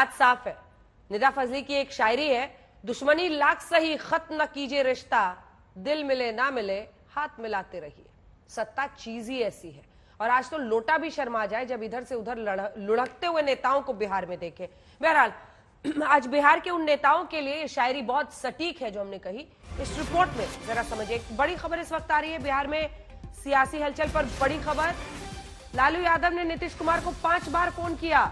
बात साफ है। निदा फजली की एक शायरी है, दुश्मनी लाख सही खत न कीजिए रिश्ता, दिल मिले ना मिले हाथ मिलाते रहिए। सत्ता चीज ही ऐसी है। और आज तो लोटा भी शर्मा जाए जब इधर से उधर लुढ़कते हुए नेताओं को बिहार में देखे। बहरहाल आज बिहार के उन नेताओं के लिए ये शायरी बहुत सटीक है जो हमने कही। इस रिपोर्ट में जरा समझिए, एक बड़ी खबर इस वक्त आ रही है बिहार में सियासी हलचल पर। बड़ी खबर, लालू यादव ने नीतीश कुमार को 5 बार फोन किया।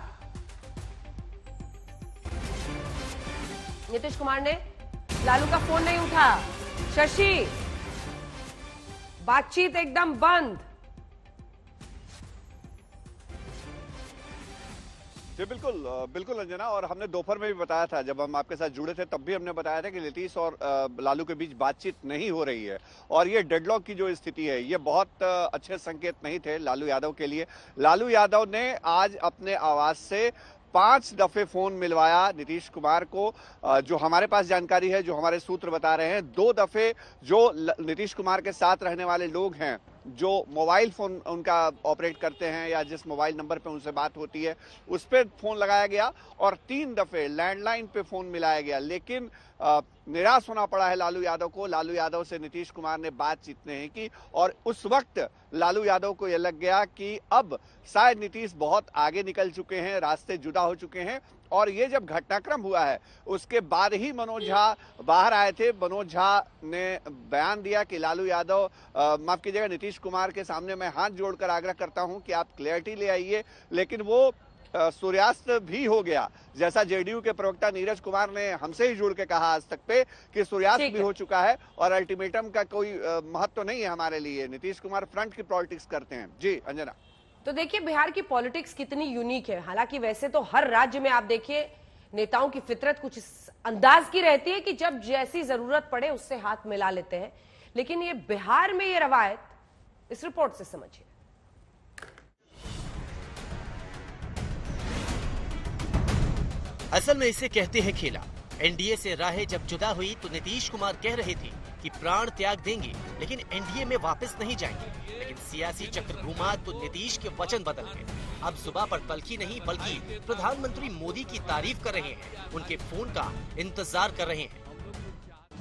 नीतीश कुमार ने लालू का फोन नहीं उठा। शशि, बातचीत एकदम बंद। जी बिल्कुल अंजना, और हमने दोपहर में भी बताया था, जब हम आपके साथ जुड़े थे तब भी हमने बताया था कि नीतीश और लालू के बीच बातचीत नहीं हो रही है। और ये डेडलॉक की जो स्थिति है ये बहुत अच्छे संकेत नहीं थे लालू यादव के लिए। लालू यादव ने आज अपने आवाज से 5 दफे फोन मिलवाया नीतीश कुमार को। जो हमारे पास जानकारी है, जो हमारे सूत्र बता रहे हैं, 2 दफे जो नीतीश कुमार के साथ रहने वाले लोग हैं, जो मोबाइल फोन उनका ऑपरेट करते हैं या जिस मोबाइल नंबर पे उनसे बात होती है उस पर फोन लगाया गया, और 3 दफे लैंडलाइन पे फोन मिलाया गया। लेकिन निराश होना पड़ा है लालू यादव को। लालू यादव से नीतीश कुमार ने बातचीत नहीं की, और उस वक्त लालू यादव को यह लग गया कि अब शायद नीतीश बहुत आगे निकल चुके हैं, रास्ते जुदा हो चुके हैं। और ये जब घटनाक्रम हुआ है उसके बाद ही मनोज झा बाहर आए थे। मनोज झा ने बयान दिया कि लालू यादव, माफ कीजिएगा, नीतीश कुमार के सामने मैं हाथ जोड़कर आग्रह करता हूं कि आप क्लैरिटी ले आइए। लेकिन वो सूर्यास्त भी हो गया, जैसा जेडीयू के प्रवक्ता नीरज कुमार ने हमसे ही जुड़ के कहा आज तक पे कि सूर्यास्त भी हो चुका है और अल्टीमेटम का कोई महत्व नहीं है हमारे लिए। नीतीश कुमार फ्रंट की पॉलिटिक्स करते हैं। जी अंजना, तो देखिए बिहार की पॉलिटिक्स कितनी यूनिक है। हालांकि वैसे तो हर राज्य में आप देखिए नेताओं की फितरत कुछ इस अंदाज की रहती है कि जब जैसी जरूरत पड़े उससे हाथ मिला लेते हैं, लेकिन ये बिहार में ये रवायत इस रिपोर्ट से समझिए। असल में इसे कहते हैं खेला। एनडीए से राहें जब जुदा हुई तो नीतीश कुमार कह रहे थे कि प्राण त्याग देंगे लेकिन एनडीए में वापस नहीं जाएंगे। लेकिन सियासी चक्र घूमा तो नीतीश के वचन बदल गए। अब सुबह पर तलखी नहीं बल्कि प्रधानमंत्री मोदी की तारीफ कर रहे हैं, उनके फोन का इंतजार कर रहे हैं।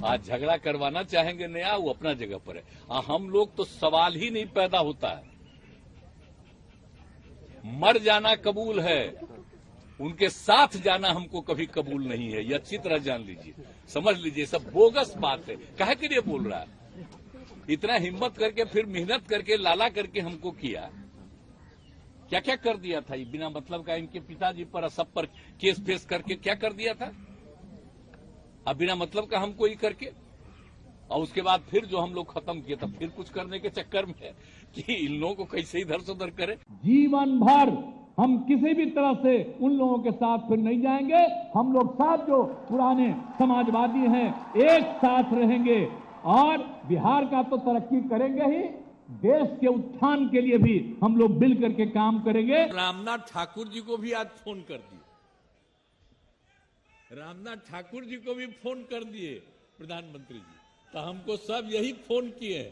आज झगड़ा करवाना चाहेंगे नया, वो अपना जगह पर है। हम लोग तो सवाल ही नहीं पैदा होता है। मर जाना कबूल है, उनके साथ जाना हमको कभी कबूल नहीं है। ये अच्छी तरह जान लीजिए, समझ लीजिए। सब बोगस बात है। काहे के लिए बोल रहा है? इतना हिम्मत करके फिर मेहनत करके लाला करके हमको किया, क्या क्या कर दिया था ये बिना मतलब का। इनके पिताजी पर सब पर केस फेस करके क्या कर दिया था अब बिना मतलब का हमको ही करके। और उसके बाद फिर जो हम लोग खत्म किए, तब फिर कुछ करने के चक्कर में कि इन लोगों को कैसे इधर से उधर करे। जीवन भर हम किसी भी तरह से उन लोगों के साथ फिर नहीं जाएंगे। हम लोग साथ जो पुराने समाजवादी हैं एक साथ रहेंगे और बिहार का तो तरक्की करेंगे ही, देश के उत्थान के लिए भी हम लोग मिल करके काम करेंगे। रामनाथ ठाकुर जी को भी आज फोन कर दिए, रामनाथ ठाकुर जी को भी फोन कर दिए प्रधानमंत्री जी। तो हमको सब यही फोन किए हैं,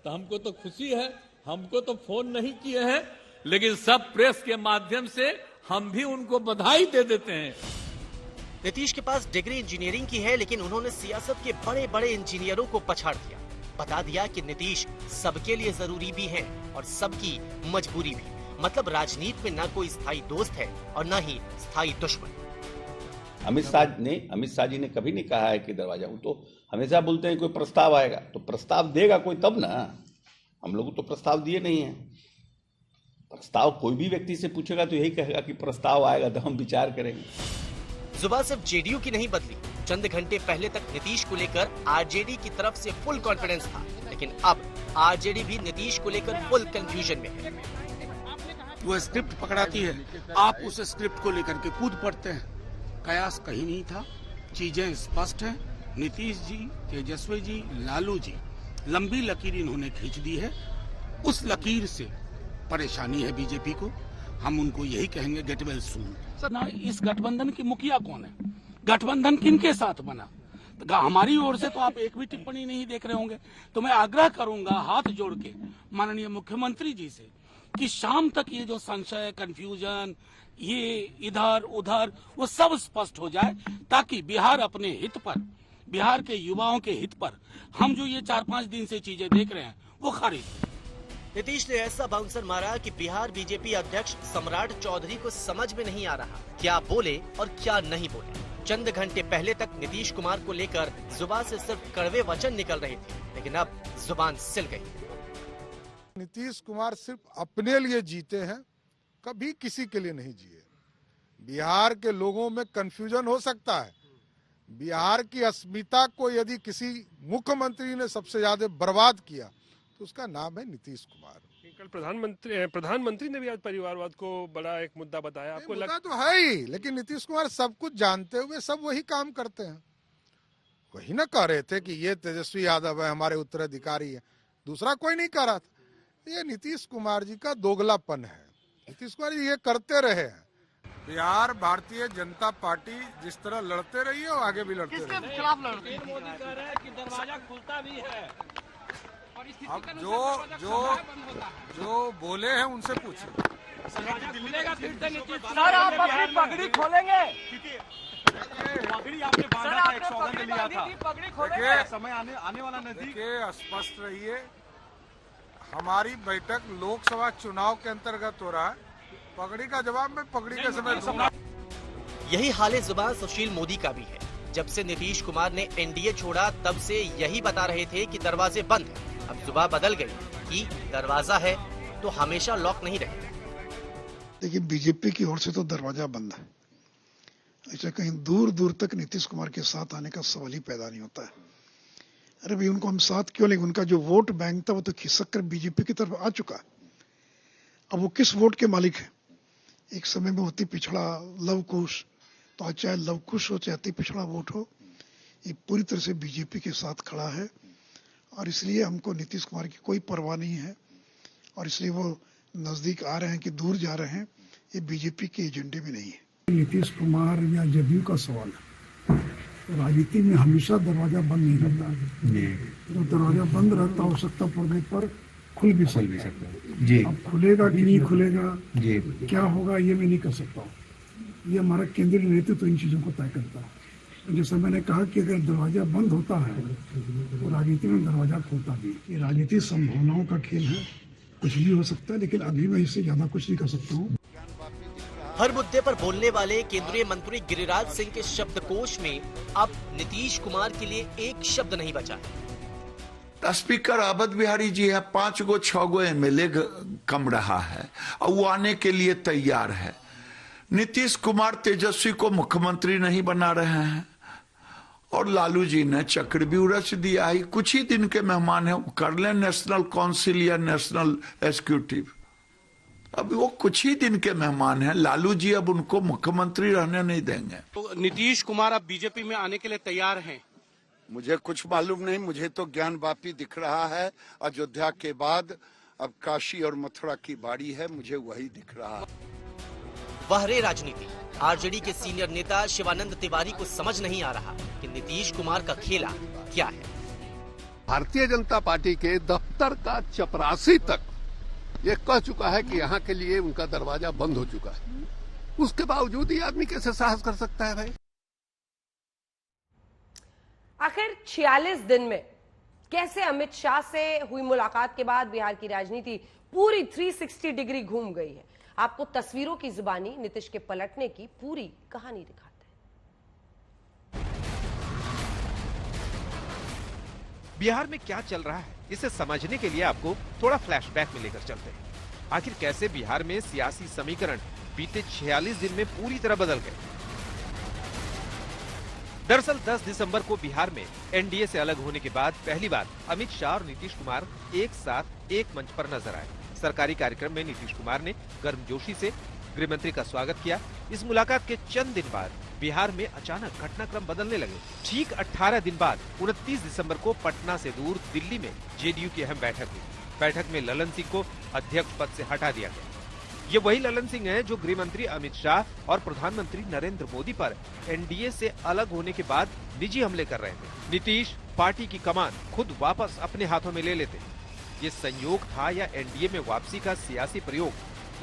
तो हमको तो खुशी है। हमको तो फोन नहीं किए हैं, लेकिन सब प्रेस के माध्यम से हम भी उनको बधाई दे देते हैं। नीतीश के पास डिग्री इंजीनियरिंग की है, लेकिन उन्होंने सियासत के बड़े बड़े इंजीनियरों को पछाड़ दिया। बता दिया कि नीतीश सबके लिए जरूरी भी है और सबकी मजबूरी भी। मतलब राजनीति में न कोई स्थायी दोस्त है और न ही स्थायी दुश्मन। अमित शाह जी ने कभी नहीं कहा है कि दरवाजा, वो तो हमेशा बोलते हैं कोई प्रस्ताव आएगा तो प्रस्ताव देगा कोई तब ना। हम लोग तो प्रस्ताव दिए नहीं है। प्रस्ताव कोई भी व्यक्ति से पूछेगा तो यही कहेगा कि प्रस्ताव आएगा तो हम विचार करेंगे। जुबान सिर्फ जेडीयू की नहीं बदली। चंद घंटे पहले तक नीतीश को लेकर आरजेडी की तरफ से फुल कॉन्फिडेंस था, लेकिन अब आरजेडी भी नीतीश को लेकर फुल कंफ्यूजन में है। वो स्क्रिप्ट पकड़ाती है, आप उस स्क्रिप्ट को लेकर के कूद पड़ते हैं। कयास कहीं नहीं था, चीजें स्पष्ट हैं। नीतीश जी, तेजस्वी जी, लालू जी, लंबी लकीर इन्होंने खींच दी है। उस लकीर से परेशानी है बीजेपी को। हम उनको यही कहेंगे, गेट वेल सून। सर ना, इस गठबंधन की मुखिया कौन है? गठबंधन किनके साथ बना? हमारी ओर से तो आप एक भी टिप्पणी नहीं देख रहे होंगे। तो मैं आग्रह करूंगा हाथ जोड़ के माननीय मुख्यमंत्री जी से कि शाम तक ये जो संशय, कंफ्यूजन, ये इधर उधर, वो सब स्पष्ट हो जाए, ताकि बिहार अपने हित पर, बिहार के युवाओं के हित पर हम जो ये 4-5 दिन से चीजें देख रहे हैं वो खारिज। नीतीश ने ऐसा बाउंसर मारा कि बिहार बीजेपी अध्यक्ष सम्राट चौधरी को समझ में नहीं आ रहा क्या बोले और क्या नहीं बोले। चंद घंटे पहले तक नीतीश कुमार को लेकर जुबान से सिर्फ कड़वे वचन निकल रहे थे, लेकिन अब जुबान सिल गई। नीतीश कुमार सिर्फ अपने लिए जीते हैं, कभी किसी के लिए नहीं जिए। बिहार के लोगों में कंफ्यूजन हो सकता है। बिहार की अस्मिता को यदि किसी मुख्यमंत्री ने सबसे ज्यादा बर्बाद किया तो उसका नाम है नीतीश कुमार। कल प्रधानमंत्री ने भी आज परिवारवाद को बड़ा एक मुद्दा बताया। आपको मुद्दा तो है ही, लेकिन नीतीश कुमार सब कुछ जानते हुए सब वही काम करते हैं। वही ना कह रहे थे कि ये तेजस्वी यादव है, हमारे उत्तराधिकारी है, दूसरा कोई नहीं कह रहा था। ये नीतीश कुमार जी का दोगलापन है। नीतीश कुमार जी ये करते रहे हैं। बिहार भारतीय जनता पार्टी जिस तरह लड़ते रही है और आगे भी लड़ते रही है। खिलाफ लड़ते हैं। मोदी कह रहे हैं कि दरवाजा खुलता भी है। अब जो बोले हैं उनसे पूछिए। सर आप अपनी पगड़ी खोलेंगे? पगड़ी आपने बांधा था, एक सौगंध लिया था। पगड़ी खोलेंगे? समय आने वाला नजदीक। स्पष्ट रहिए, हमारी बैठक लोकसभा चुनाव के अंतर्गत हो रहा है। पगड़ी का जवाब मैं पगड़ी के समय दूंगा। यही हाल जुबान सुशील मोदी का भी है। जब से नीतीश कुमार ने एनडीए छोड़ा तब से यही बता रहे थे कि दरवाजे बंद है। अब जुबान बदल गई कि दरवाजा है तो हमेशा लॉक नहीं रहेगा। लेकिन बीजेपी की ओर से तो दरवाजा बंद है। ऐसा कहीं दूर दूर तक नीतीश कुमार के साथ आने का सवाल ही पैदा नहीं होता है। अरे भाई उनको हम साथ क्यों लेंगे? उनका जो वोट बैंक था वो तो खिसक कर बीजेपी की तरफ आ चुका है। अब वो किस वोट के मालिक है? एक समय में अति पिछड़ा लव कुश, तो आज चाहे लव कुश हो चाहे अति पिछड़ा वोट हो, ये पूरी तरह से बीजेपी के साथ खड़ा है। और इसलिए हमको नीतीश कुमार की कोई परवाह नहीं है और इसलिए वो नजदीक आ रहे हैं कि दूर जा रहे हैं, ये बीजेपी के एजेंडे में नहीं है। नीतीश कुमार या जदयू का सवाल है। राजनीति में हमेशा दरवाजा बंद नहीं रहता। जब दरवाजा बंद रहता, आवश्यकता पड़ने पर खुल भी सकता है जी। अब खुलेगा कि नहीं खुलेगा जी, क्या होगा ये मैं नहीं कर सकता हूँ। ये हमारा केंद्रीय नेतृत्व इन चीजों को तय करता है। जैसे मैंने कहा कि अगर दरवाजा बंद होता है तो राजनीति में दरवाजा खुलता भी। ये राजनीति संभावनाओं का खेल है, कुछ भी हो सकता है, लेकिन अभी मैं इससे ज्यादा कुछ नहीं कर सकता हूँ। हर मुद्दे पर बोलने वाले केंद्रीय मंत्री गिरिराज सिंह के शब्दकोश में अब नीतीश कुमार के लिए एक शब्द नहीं बचा है। स्पीकर अवध बिहारी जी है, 5 गो 6 गो एमएलए कम रहा है और वो आने के लिए तैयार है। नीतीश कुमार तेजस्वी को मुख्यमंत्री नहीं बना रहे हैं और लालू जी ने चक्र भी उड़च दिया है। कुछ ही दिन के मेहमान हैं, कर लें नेशनल काउंसिल या नेशनल एग्जीक्यूटिव। अब वो कुछ ही दिन के मेहमान हैं। लालू जी अब उनको मुख्यमंत्री रहने नहीं देंगे। तो नीतीश कुमार अब बीजेपी में आने के लिए तैयार हैं? मुझे कुछ मालूम नहीं, मुझे तो ज्ञान वापी दिख रहा है। अयोध्या के बाद अब काशी और मथुरा की बारी है, मुझे वही दिख रहा है। बहरे राजनीति। आरजेडी के सीनियर नेता शिवानंद तिवारी को समझ नहीं आ रहा कि नीतीश कुमार का खेला क्या है। भारतीय जनता पार्टी के दफ्तर का चपरासी तक ये कह चुका है कि यहाँ के लिए उनका दरवाजा बंद हो चुका है। उसके बावजूद ये आदमी कैसे साहस कर सकता है भाई? आखिर 46 दिन में कैसे अमित शाह से हुई मुलाकात के बाद बिहार की राजनीति पूरी 360 डिग्री घूम गई है। आपको तस्वीरों की जुबानी नीतीश के पलटने की पूरी कहानी दिखाते हैं। बिहार में क्या चल रहा है, इसे समझने के लिए आपको थोड़ा फ्लैशबैक में लेकर चलते हैं। आखिर कैसे बिहार में सियासी समीकरण बीते 46 दिन में पूरी तरह बदल गए। दरअसल 10 दिसंबर को बिहार में एनडीए से अलग होने के बाद पहली बार अमित शाह और नीतीश कुमार एक साथ एक मंच पर नजर आए। सरकारी कार्यक्रम में नीतीश कुमार ने गर्मजोशी से गृहमंत्री का स्वागत किया। इस मुलाकात के चंद दिन बाद बिहार में अचानक घटनाक्रम बदलने लगे। ठीक 18 दिन बाद 29 दिसंबर को पटना से दूर दिल्ली में जेडीयू की अहम बैठक हुई। बैठक में ललन सिंह को अध्यक्ष पद से हटा दिया गया। ये वही ललन सिंह हैं जो गृहमंत्री अमित शाह और प्रधानमंत्री नरेंद्र मोदी पर एनडीए से अलग होने के बाद निजी हमले कर रहे थे। नीतीश पार्टी की कमान खुद वापस अपने हाथों में ले लेते। ये संयोग था या एनडीए में वापसी का सियासी प्रयोग?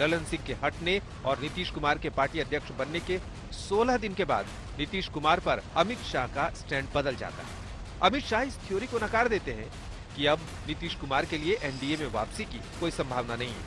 ललन सिंह के हटने और नीतीश कुमार के पार्टी अध्यक्ष बनने के 16 दिन के बाद नीतीश कुमार पर अमित शाह का स्टैंड बदल जाता है। अमित शाह इस थ्योरी को नकार देते हैं कि अब नीतीश कुमार के लिए एनडीए में वापसी की कोई संभावना नहीं है।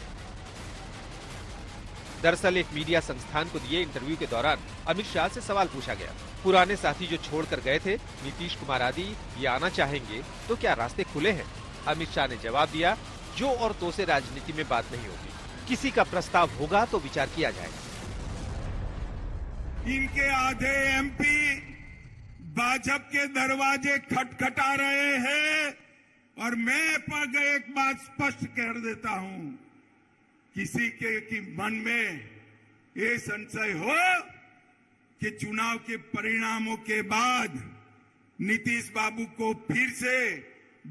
दरअसल एक मीडिया संस्थान को दिए इंटरव्यू के दौरान अमित शाह से सवाल पूछा गया, पुराने साथी जो छोड़कर गए थे नीतीश कुमार आदि ये आना चाहेंगे तो क्या रास्ते खुले हैं? अमित शाह ने जवाब दिया, जो और तो से राजनीति में बात नहीं होगी, किसी का प्रस्ताव होगा तो विचार किया जाएगा। इनके आधे एमपी भाजपा के दरवाजे खटखटा रहे हैं और मैं एक बात स्पष्ट कर देता हूं, किसी के मन में ये संशय हो कि चुनाव के परिणामों के बाद नीतीश बाबू को फिर से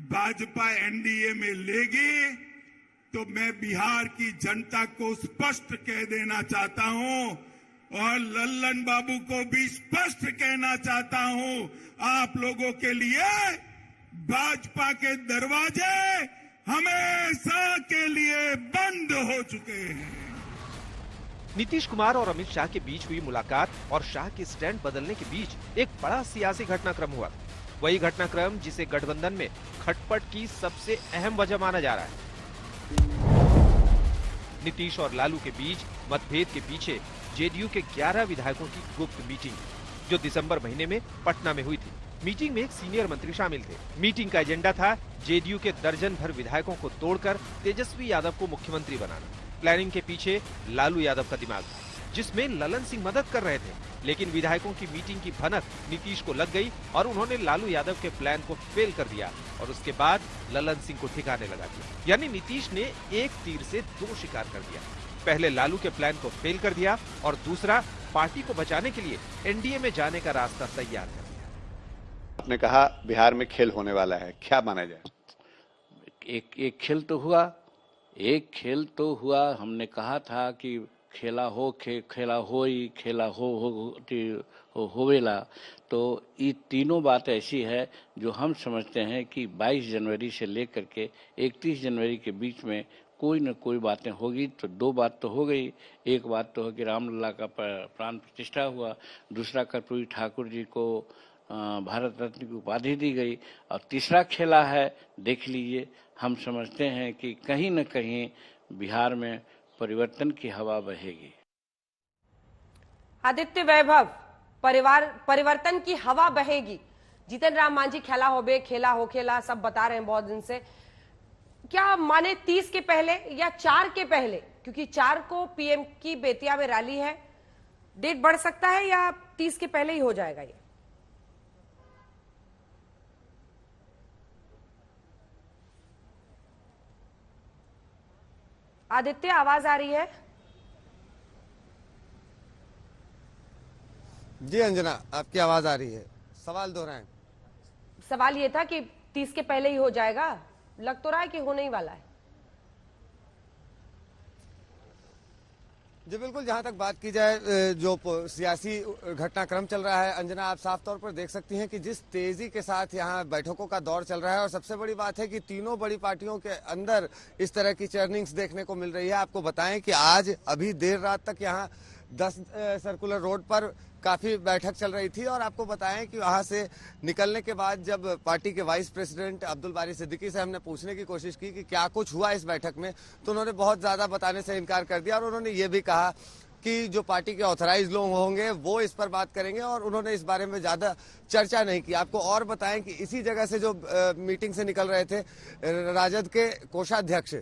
भाजपा एनडीए में लेगी, तो मैं बिहार की जनता को स्पष्ट कह देना चाहता हूं और लल्लन बाबू को भी स्पष्ट कहना चाहता हूं, आप लोगों के लिए भाजपा के दरवाजे हमेशा के लिए बंद हो चुके हैं। नीतीश कुमार और अमित शाह के बीच हुई मुलाकात और शाह के स्टैंड बदलने के बीच एक बड़ा सियासी घटनाक्रम हुआ। वही घटनाक्रम जिसे गठबंधन में खटपट की सबसे अहम वजह माना जा रहा है। नीतीश और लालू के बीच मतभेद के पीछे जेडीयू के 11 विधायकों की गुप्त मीटिंग, जो दिसंबर महीने में पटना में हुई थी। मीटिंग में एक सीनियर मंत्री शामिल थे। मीटिंग का एजेंडा था जेडीयू के दर्जन भर विधायकों को तोड़कर तेजस्वी यादव को मुख्यमंत्री बनाना। प्लानिंग के पीछे लालू यादव का दिमाग था, जिसमें ललन सिंह मदद कर रहे थे। लेकिन विधायकों की मीटिंग की भनक नीतीश को लग गई और उन्होंने लालू यादव के प्लान को फेल कर दिया और उसके बाद ललन सिंह को ठिकाने लगा दिया। यानी नीतीश ने एक तीर से दो शिकार कर दिया। पहले लालू के प्लान को फेल कर दिया और दूसरा पार्टी को बचाने के लिए एनडीए में जाने का रास्ता तैयार कर दिया। आपने कहा बिहार में खेल होने वाला है, क्या माना जाए? एक खेल तो हुआ। हमने कहा था कि खेला होवेला। तो ये तीनों बात ऐसी है जो हम समझते हैं कि 22 जनवरी से लेकर के 31 जनवरी के बीच में कोई न कोई बातें होगी। तो दो बात तो हो गई, एक बात तो है कि रामलला का प्राण प्रतिष्ठा हुआ, दूसरा कर्पूरी ठाकुर जी को भारत रत्न की उपाधि दी गई, और तीसरा खेला है, देख लीजिए, हम समझते हैं कि कहीं न कहीं बिहार में परिवर्तन की हवा बहेगी। आदित्य वैभव, परिवर्तन की हवा बहेगी। जीतन राम मांझी खेला हो सब बता रहे हैं बहुत दिन से। क्या माने 30 के पहले या 4 के पहले? क्योंकि 4 को पीएम की बेतिया में रैली है, डेट बढ़ सकता है या 30 के पहले ही हो जाएगा ये? आदित्य, आवाज आ रही है? जी अंजना, आपकी आवाज आ रही है। सवाल दोहराएं। सवाल ये था कि 30 के पहले ही हो जाएगा, लग तो रहा है कि होने ही वाला है। जी बिल्कुल, जहां तक बात की जाए जो सियासी घटनाक्रम चल रहा है अंजना, आप साफ तौर पर देख सकती हैं कि जिस तेजी के साथ यहां बैठकों का दौर चल रहा है, और सबसे बड़ी बात है कि तीनों बड़ी पार्टियों के अंदर इस तरह की चर्निंग्स देखने को मिल रही है। आपको बताएं कि आज अभी देर रात तक यहां 10 सर्कुलर रोड पर काफी बैठक चल रही थी, और आपको बताएं कि वहां से निकलने के बाद जब पार्टी के वाइस प्रेसिडेंट अब्दुल बारी सिद्दीकी से हमने पूछने की कोशिश की कि क्या कुछ हुआ इस बैठक में, तो उन्होंने बहुत ज्यादा बताने से इनकार कर दिया, और उन्होंने ये भी कहा कि जो पार्टी के ऑथराइज लोग होंगे वो इस पर बात करेंगे, और उन्होंने इस बारे में ज्यादा चर्चा नहीं की। आपको और बताएं कि इसी जगह से जो मीटिंग से निकल रहे थे राजद के कोषाध्यक्ष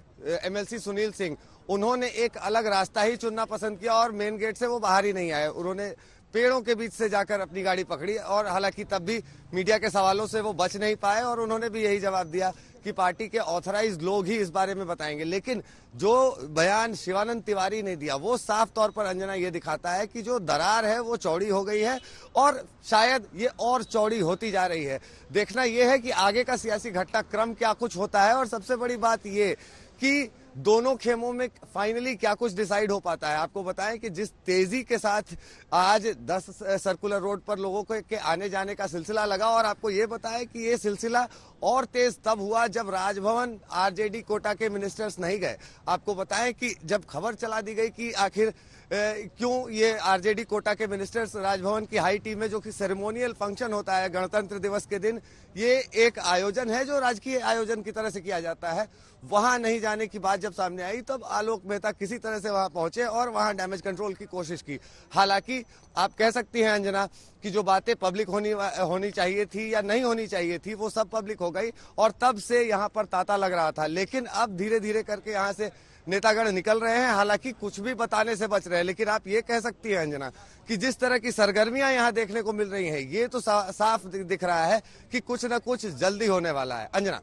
MLC सुनील सिंह, उन्होंने एक अलग रास्ता ही चुनना पसंद किया और मेन गेट से वो बाहर ही नहीं आए। उन्होंने पेड़ों के बीच से जाकर अपनी गाड़ी पकड़ी, और हालांकि तब भी मीडिया के सवालों से वो बच नहीं पाए, और उन्होंने भी यही जवाब दिया कि पार्टी के ऑथराइज लोग ही इस बारे में बताएंगे। लेकिन जो बयान शिवानंद तिवारी ने दिया वो साफ तौर पर अंजना ये दिखाता है कि जो दरार है वो चौड़ी हो गई है, और शायद ये और चौड़ी होती जा रही है। देखना यह है कि आगे का सियासी घटनाक्रम क्या कुछ होता है, और सबसे बड़ी बात ये कि दोनों खेमों में फाइनली क्या कुछ डिसाइड हो पाता है। आपको बताएं कि जिस तेजी के साथ आज 10 सर्कुलर रोड पर लोगों के आने जाने का सिलसिला लगा, और आपको ये बताएं कि ये सिलसिला और तेज तब हुआ जब राजभवन आरजेडी कोटा के मिनिस्टर्स नहीं गए। आपको बताएं कि जब खबर चला दी गई कि आखिर क्यों ये आरजेडी कोटा के मिनिस्टर्स राजभवन की हाई टीम में, जो कि सेरेमोनियल फंक्शन होता है गणतंत्र दिवस के दिन, ये एक आयोजन है जो राजकीय आयोजन की तरह से किया जाता है, वहां नहीं जाने की बात जब सामने आई तब आलोक मेहता किसी तरह से वहां पहुंचे और वहां डैमेज कंट्रोल की कोशिश की। हालांकि आप कह सकती हैं अंजना कि जो बातें पब्लिक होनी चाहिए थी या नहीं होनी चाहिए थी वो सब पब्लिक हो गई और तब से यहाँ पर तांता लग रहा था। लेकिन अब धीरे धीरे करके यहाँ से नेतागण निकल रहे हैं, हालांकि कुछ भी बताने से बच रहे हैं। लेकिन आप ये कह सकती हैं अंजना कि जिस तरह की सरगर्मियां यहाँ देखने को मिल रही हैं, ये तो साफ दिख रहा है कि कुछ न कुछ जल्दी होने वाला है। अंजना।